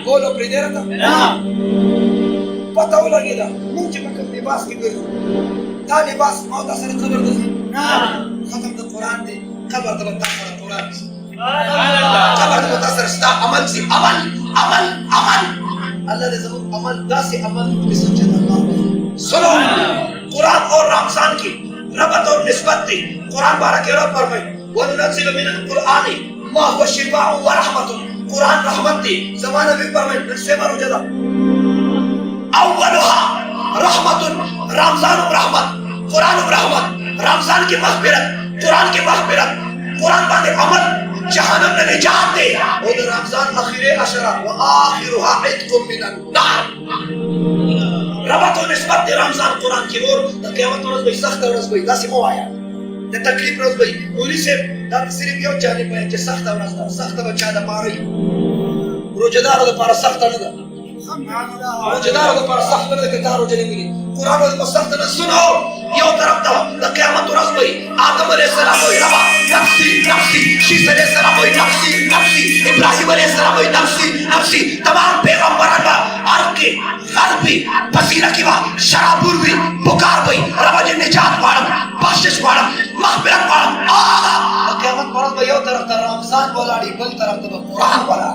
Golo priderata pataw lagi dah mungkin makan libas gitu dah libas mau tak sana kabar tu khatam tu Quran ni kabar tu tak sana Quran kabar tu tak sana sta amal si amal Allah dah sebut amal dah si amal bisujud Allah suno Quran और रमजान की रबत और निस्बत थी कुरान बारह के रब फरमाई वनुनज़िलु मिनल कुरानी मा हुवा शिफाअ व रहमतुन कुरान रहमत थी ज़माना भी फरमाई से मारो जदा अव्वलुहा रहमतुन रमजान रहमत कुरान रहमत रमजान की मग़फ़िरत कुरान बांधे अमल जहन्नम ने निजात दे और रमजान आखिरे अशरा व आखिरुहा इत्कुम मिनन नार रबत और निस्बत रमजान कुरान की ओर द क़यामत रोज़ भाई सख्त रोज़ भाई दासी मो आया द तकलीफ रोज़ भाई उन्हीं से द सिर्फ यो जाने पे जो सख्त बच्चा द मारी रोज़दार द पारा सख्त न द रोज़दार द पारा सख्त न द कतार रोज़ नहीं मिली कुरान द सख्त न सुनो यो तरफ द क़यामत रोज़ भाई आदम अलैहिस्सलाम को रबा नफ्सी शीश अलैहिस्सलाम को नफ्सी इब्राहिम अलैहिस्सलाम को नफ्सी तमाम पैगंबरान का अर्के गर्बी पसीना की बात शराबुर भी पुकार भी रब ने निजात वाला बख्शिश वाला मग़फ़िरत वाला आगा क़यामत परस भाई यो तरफ रमजान बोलाड़ी बल तरफ तो कुरान वाला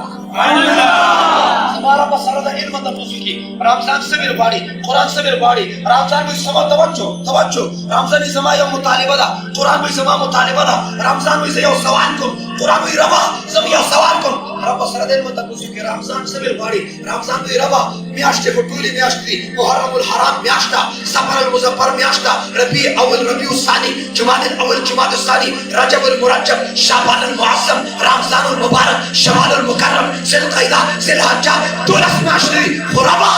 हमारा मसला इल्म तफसीकी रमजान सबीर बाड़ी कुरान सबीर बाड़ी रमजान में समा तवज्जो रमजान में समा यो मुतालिबा दा कुरान में समा मुतालिबा दा रमजान में यो सवाल को कुरान में रबा सब यो सवाल को रब मसला इल्म तफसीकी रमजान सबीर बाड़ी रमजान में रबा मियाश्ते फटूली मियाश्ती मुहर्रमुल हराम मियाश्ता सफरुल मुज़फ्फर मियाश्ता रबी अव्वल रबीउस सानी जुमादुल अव्वल जुमादुस सानी रजबुल मुरज्जब शाबानुल मुअज़्ज़म रमजानुल मुबारक शवालुल मुकर्रम ज़िलक़ईदा ज़िलहज्जा दुलस माशरी खुरबा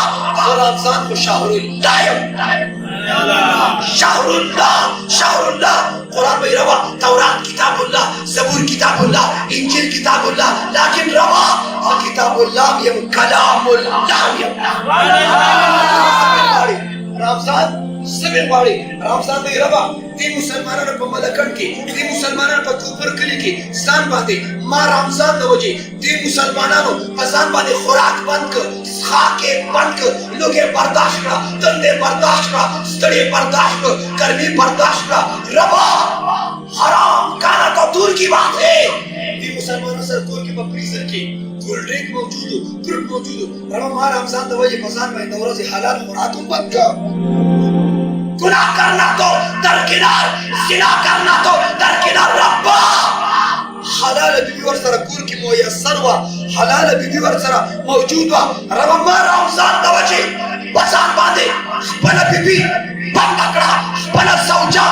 रमजान को शाहरुल्लाह कुरान में रवा तौरात किताबुल्लाह ज़बूर किताबुल्लाह इंजील किताबुल्लाह लेकिन रवा किताबुल्लाह ये कलामुल्लाह रमजान सबे बाड़ी रमजान में रवा ती मुसलमानों पर मलकन की ती मुसलमानों पर कुफर कली की सान बांधे मां रमजान नवजी ती मुसलमानों अजान बांधे खुराक बंद कर खाके बंद कर लोगे बर्दाश्त करा तंदे बर्दाश्त करा स्टडी बर्दाश्त कर गर्मी बर्दाश्त करा रवा हराम खाना तो दूर की बात है ती मुसलमानों से दूर की फ्रीजर की कोल्ड ड्रिंक मौजूद फ्रूट मौजूद रवा मां रमजान नवजी बाजार में दौरा से हलाल खुराक बंद कर गुनाह करना तो दरकिनार जिना करना तो दरकिनार रब्बा हलाल बीवी वर सरा कुर की मुयस्सर वा हलाल बीवी वर सरा मौजूद वा रमजान रमजान दवजी बसान बांधे बना बीबी बंद अकड़ा बना सौजा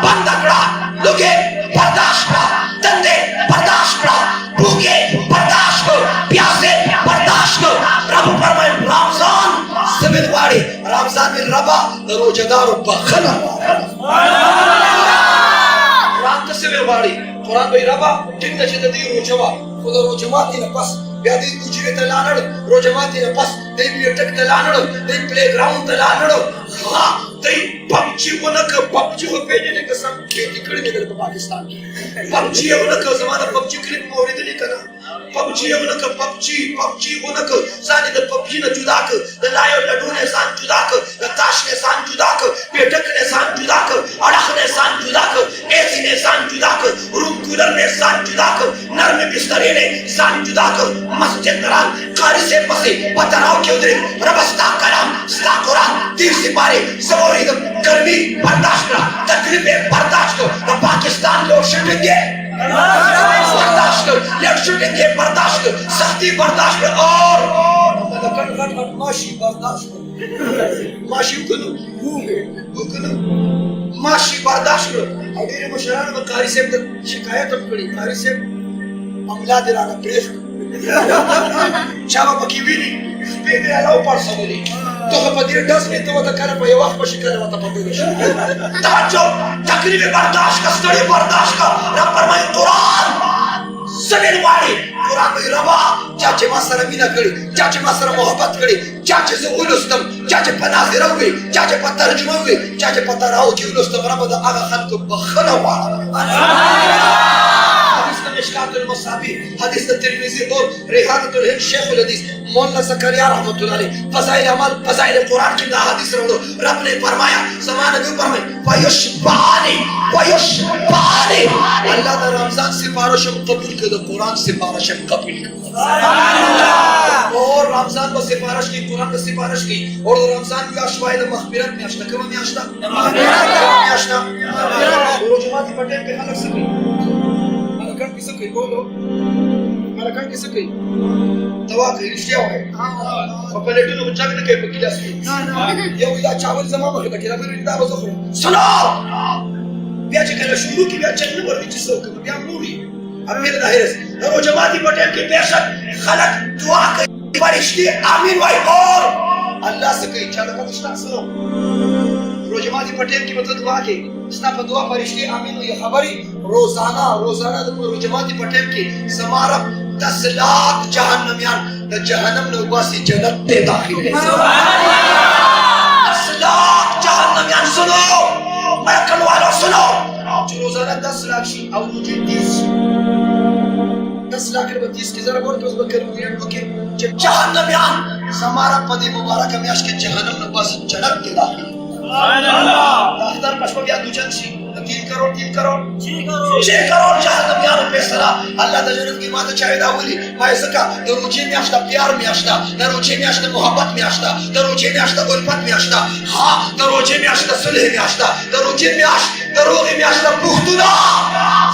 बंद अकड़ा लोगे बर्दाश्त करा तंदे बर्दाश्त करा भूखे बर्दाश्त करो प्यासे बर्दाश्त करो रब फरमाए रमजान सबीर वाड़ी रमजान में रबा रोजेदार बखला कुरान तो सबीर वाड़ी कुरान में रबा जिंदा जिंदा दी रोजवा खुदा रोजमाती न पस व्याधि उजरे तलानड़ रोजमाती न पस दे बियटक तलानड़ दे प्लेग्राउंड तलानड़ हां दे पबजी वनक पबजी हो पेजने के सब खेती कर दे पाकिस्तान पबजी वनक जमाना पबजी क्लिप मोड़ दे कना पबजी वनक पबजी वनक साने द पबजी न जुदा कर द लायो लडू ने सान जुदा कर द ताश ने सान जुदा कर पेटक ने सान जुदा कर अड़ख ने सान जुदा कर एसी ने सान जुदा कर रूम कूलर ने सान जुदा कर नरम बिस्तरे ने सान जुदा कर मस्जिद दरान कारी से पसे पतराव के उधर रबस्ता कलाम स्ता कुरान तीर सिपारे सबोरिदम गर्मी बर्दाश्त करा तकलीफें बर्दाश्त करो तो पाकिस्तान लोग शूटिंगे बर्दाश्त करो लोग शूटिंगे बर्दाश्त करो सख्ती बर्दाश्त करो और माशी बर्दाश्त करो माशी करो माशी बर्दाश्त करो और ये मुशरान में कारी से शिकायत करी कारी से मामला दिलाना पेश चावा बकीबीनी पेदे अलाउ पर सबली तो कपदीर 10 मिनट तो कर पे वक्त पर शिकायत मत पकड़ो तवज्जो तकलीफ बर्दाश्त का स्टडी बर्दाश्त का रब फरमाए कुरान सबीर वाली कुरान में रवा चाचे मासरा मीना करी चाचे मासरा मोहब्बत करी चाचे से उलुस्तम चाचे पनाज़िर हुए चाचे पर तर्जुमा हुए चाचे पर तराओ की उलुस्तम रब दा आगा खान को बखला वाला साहबी हदीस तिरमिजी और रिहातुल हिंद शेखुल हदीस मौलाना ज़करिया रहमतुल्लाह अलैह फज़ाइल अमल फज़ाइल कुरान की हदीस रहो रब ने फरमाया समान के ऊपर में वयुशबानी अल्लाह दा रमजान सिफारिश कबूल कर दो कुरान सिफारिश कबूल कर और रमजान को सिफारिश की कुरान को सिफारिश की और रमजान की अशवाइल मग़फ़िरत में अश्ता कम में अश्ता रोज जुमाती पटेल के खलक सकी मलकन किसे कोई बोलो मलकन किसे कोई दवा के रिश्ते है हां पलेटो नो जग के बकिला से ये विदा चावल जमा में के लगे विदा बजखरो सुनो बिया के शुरू की बिया चलने पर जिसो के बिया मूवी अब मेरे दाहिर से रोज जुमाती पटेल के बेशक खलक दुआ के फरिश्ते आमीन भाई और अल्लाह से कहीं चलो को इस्ता सुनो रोज जुमाती पटेल की मतलब दुआ के इसना पर दुआ फरिश्ते आमीन ये खबरी रोजाना रोज जुमाती पटेल की समारा 10 लाख जहन्नमियान द जहन्नम ने वासी जन्नत में दाखिल है सुभान अल्लाह 10 लाख जहन्नमियान सुनो मलकन वालों सुनो जो रोजाना 10 लाख शी और मुझे 10 लाख के 30 की जरा बोल तो बकर मिनट बकर जब जहन्नमियान समारा पदी मुबारक में आश के जहन्नम ने वासी जन्नत में दाखिल सुभान अल्लाह अख्तर पशपया दुजन शी 3 करोड़ 6 करोड़ जहन्नमियान पैसा अल्लाह द जन्नत की माता चाहे दावली माय सका दरोजे में आशता प्यार में आशता दरोजे में आशता मोहब्बत में आशता दरोजे में आशता उल्फत में आशता हां दरोजे में आशता सुलह में आशता दरोजे में आश दरोगे में आशता पुख्तुना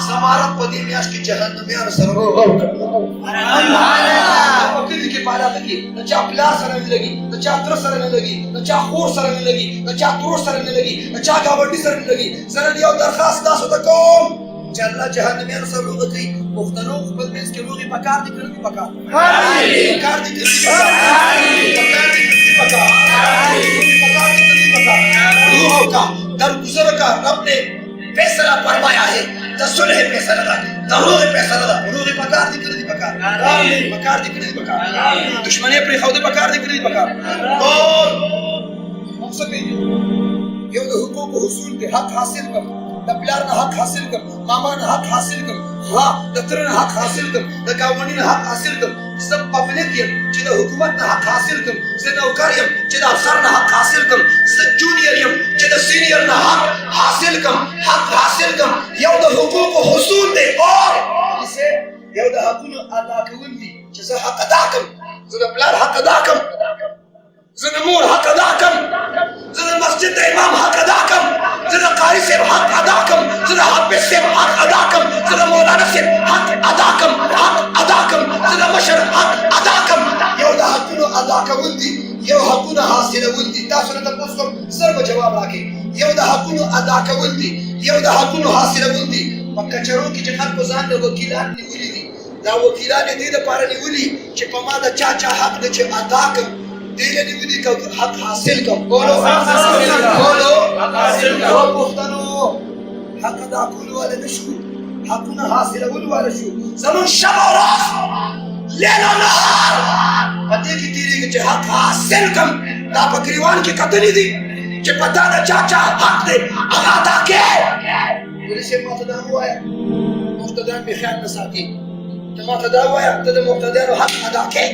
समारा पदी में आश की जहन्नमियान सररो सुभान अल्लाह वकील के पाला लगी न चा प्यार सरने लगी न चा तरस सरने लगी न चा खोर सरने लगी न चा तोड़ सरने लगी न चा गावंडी सरने लगी सरने यो दरखास्त दासो तकोम जल्ला जहन्नमियान सब लोग कई मुख्तलो खुद में इसके लोग पकार दी कर दी पकार पकार दी कर दी पकार रूह का दर गुजर का रब ने फैसला फरमाया है तसुलह फैसला दा रूह फैसला रूह पकार दी कर दी पकार दी कर दी पकार दुश्मनी अपने खौदे पकार दी कर दी पकार और मकसद ये यो हुकूक हुसूल के हक हासिल कर द प्यार ना हक हासिल कर मामा ना हक हासिल कर हां दफ्तर ना हक हासिल कर द गावनी ना हक हासिल कर सब पब्लिक ये जिदा हुकूमत ना हक हासिल कर से नौकरियम जिदा अफसर ना हक हासिल कर से जूनियर यम जिदा सीनियर ना हक हासिल कर यो द हुकूक हुसूल दे और इसे यो द हकुन अदा कवंदी जजा हक अदा कर ज़रा प्यार हक अदा कर ज़रा मोर हक अदा कर ज़रा मस्जिद इमाम हक अदा कर ज़रा कारी से हक अदा कर ज़रा हाफिज से हक अदा कर ज़रा मौलाना से हक अदा कर ज़रा मशर हक अदा कर यो दा हकुनो अदा कवंदी यो हकुनो हासिल वंदी तासुन तपस्कम सर्व जवाब राखे यो दा हकुनो अदा कवंदी यो दा हकुनो हासिल वंदी पक्का चरो की जखत को जान दे वकीलान ने उली दी दा वकीलान ने दे पारे ने उली कि पमा दा चाचा हक ने अदा कर दिले ने उली का हक हासिल कर बोलो हक हासिल कर वो पुख्तनो हक अदा कुल वाले नशु हकुना हासिल वल वाले शु जमन शब और रात लेला नहार पते की तेरी के हक हासिल कर दा बकरीवान की कतली दी कि पता ना चाचा हक दे अदा के पुलिस से मुतदा हुआ है मुतदा में ख्याल न साथी तमा तदा हुआ है तद मुतदा हक अदा के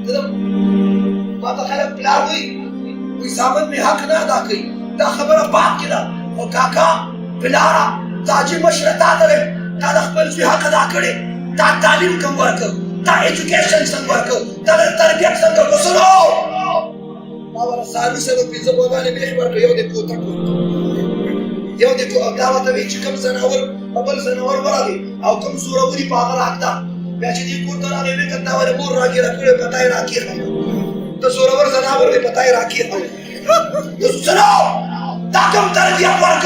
तद बात खलक प्लावी कोई सामन में हक ना अदा की दा खबर बात किदा और काका पिलारा ताजी मशरता करे ता खपल से हक अदा करे ता तालीम कम वर्क ता एजुकेशन संग वर्क ता तरबियत संग को सुनो बाबा सारू से पिज़्ज़ा बोगाने में खबर के यो देखो तक यो देखो दावत में चिकन जनावर बबल जनावर वाली आओ कम सूरवरी पागल आखदा बैच दी को तो आगे में करता वाले मोर रागी रखले बताए राखी तो सूरवर जनावर ने बताए राखी तो सुनो ताकम तरबियत वर्क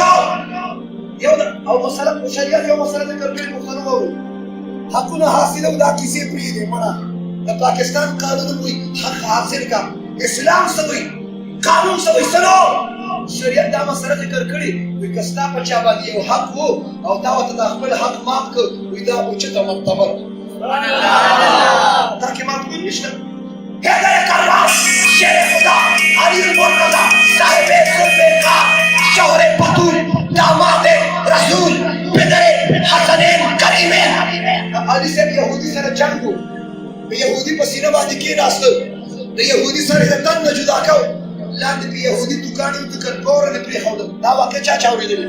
यो आओ मसला शरीयत यो मसला करके मुखनो हो हकुना हासिल उदा किसी प्रिय दे मना पाकिस्तान कानून कोई हक हासिल का इस्लाम सभी कानून सभी सुनो शरीयत दा मसला जिक्र करी वी कस्ता पचा बादी वो हक वो और दावत दा खपल हक माफ को विदा उचित मर्तबा सुभान अल्लाह ताकि मातून निश्चित हैदर करवास शेर खुदा अली मुर्तजा साहिब जुल्फिकार शौहरे बतूल दामाद रसूल बिदरे हसनैन करीमैन علي صاحب يهودي سره جنگ وو يهودي په سینه باندې کېناسته د يهودي سره د تن نه جدا کاو لاندې په يهودي دکان یو دکان پور نه پرېښود دا واقع چا اورېدلې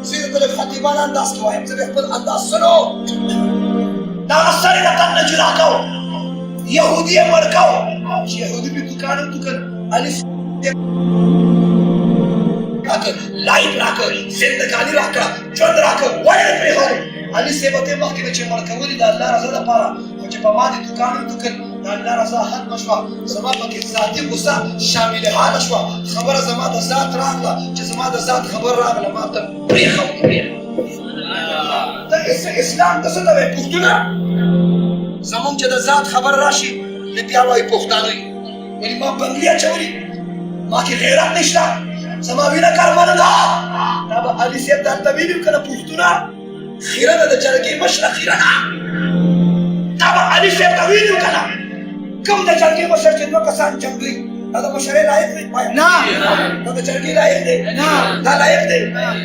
زه د خطیبان انداز کې وایم زه خپل انداز سنو دا سره د تن نه جدا کاو يهودي یې مړ کاو چې يهودي په دکان علي لایف راکړ زندګاني راکړه ژوند راکړه ولې پرېښود علي صاحب ته مخکې چې مړ کول د الله رضا لپاره خو چې په ما د دکان د الله رضا ختمه شوه زما پکې ذاتي غصه شامل حاله شوه خبره زما د ذات راغله چې زما د ذات خبر راغله ما ته پرېښود دا اسلام د څه ته وایي پښتونه زمونږ چې د ذات خبر راشي نو بیا وایي پښتانه ولې ما بنګلي اچولي ما کې غیرت نشته زما وینا کارمانه ده دا به علي صاحب درته ویلي وو که نه پښتونه خیره ده د جرګې مشره خیره ده دا به علي صاحب ته ویلي وو که نه کوم د جرګې مشر چې دوه کسان جنګوي دا د مشرۍ لایق دی نه دا د جرګې لایق دی دا لایق دی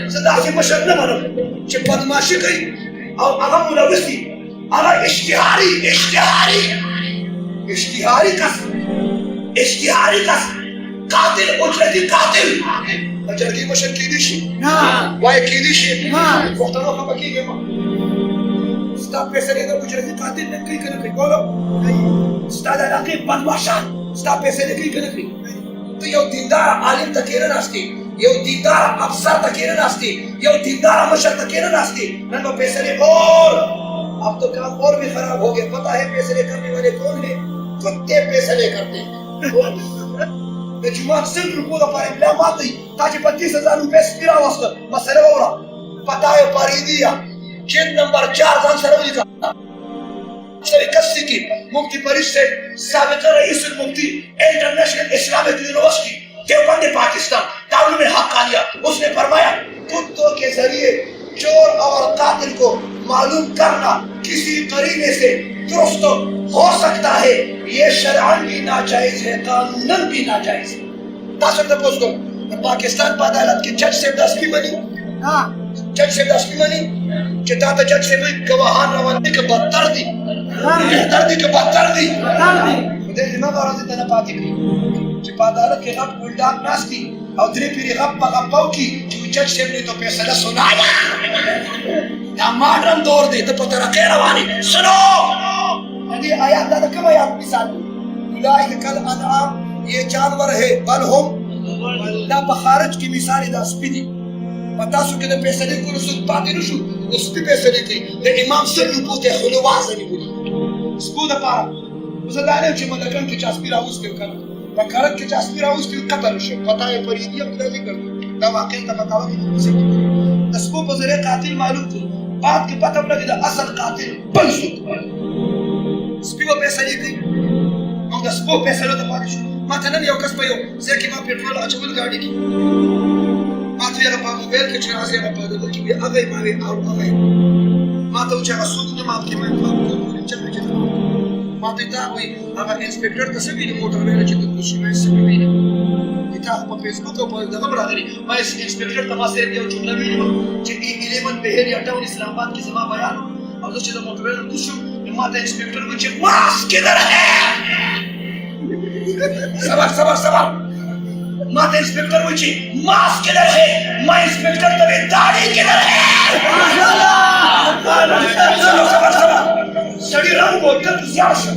زه داسې مشر نه منم چې بدماشي کوي او هغه ملوث دي هغه اشتهاري کس قاتل اجرتی قاتل جرګې مشر کېدی شي وایي کېدی شي پښتنو خفه کېږي ما ستا فیصلې د اجرتي قاتل نه کوي که نه کوي بولو ستا د علاقې بدماشان ستا فیصلې کوي که نه کوي ته یو دیندار عالم ته کېنه ناستې یو دیندار افسر ته کېنه ناستې یو دیندار مشر ته کېنه ناستې نن به فیصلې اور اب تو کام اور بھی خراب ہو گیا پتا ہے فیصلے کرنے والے کون ہیں کتے فیصلے کرتے د جمعات 100 روپو لپاره املا ماته تا چې 25,000 روپے سپیرا واسطه مسله وره پتا ہے پاریدیا جلد نمبر 4 ځان سره ولیکه شرکت کی مفتی فرید سے سابقہ رئیس المفتی international Islamic university Deoband Pakistan Darul Uloom Haqqania اس نے فرمایا کتوں کے ذریعے چور اور قاتل کو معلوم کرنا کسی قرینے سے درست ہو سکتا ہے یہ شرعاً بھی ناجائز ہے قانوناً بھی ناجائز ہے تاسو ته پوښتنه کوم د پاکستان په عدالت کې جج صاحب داسې مني جج صاحب داسې مني چې تا ته جج صاحب ګواهان روان دي که بدتر دي بهتر دي که بدتر دي خدای دې هغه ورځې ته نه پاتې کړي چې په عدالت کې غټ ګلډاک ناست دي او درې پیرې غپ په غپو کې چې جج صاحب نے تو فیصله سنایا دا ماډرن دور دی ته په ترقۍ روان یې سنو دې آیات دا د کوم آیات مثال اولئک کالانعام یہ جانور ہے بل هم دا په خارج کې مثال دا سپي دي په تاسو کې د فیصلې کولو څوک پاتې نه شو او سپي فیصلې کوي د امام سر روپو ته خلو وازه نیولي سپو دپاره زه دا نه یم چې ملکن کې چې سپي راوستی و که نه په کرک کې چې سپي راوستی و قتل شو پتا یې فریدي هم دا ذکر دا واقع ته پتاوه کې د سپو په ذریعه قاتل معلوم کړو بعد کې پته ولګي د اصل قاتل بل څوک سپي به فیصلې کوي او د سپو فیصلو ته پاتې شو ما ته نن یو کس په یو ځای کې ما پېټرول اچول ګاډي کې ما ته ویله په موبایل کې چې راځي هغه په دغه کې وي هغه یې ما وی او هغه یې ما ته وچې هغه څوک نه ما کې ما ما ته دا وایي هغه انسپکټر ته څه ویلي موټر ویله چې د دوشنبې څه مې ویلي تا خو په فیسبوک او په دغه هم راغلي ما انسپکټر ته ما صرف یو جمله ویلې وه چې 11 بهریا ټاون اسلام آباد کې زما بیان او زه چې د موټر ویله کوز شوم ما ته انسپکټر وویل چې ماسک کدھر ہے صبر ماته انسپکټر وایي چې ماسک کدھر ہے ما انسپکټر ته وایي داړي کدھر ہے صبر سړي رنګ وکړ زیات شو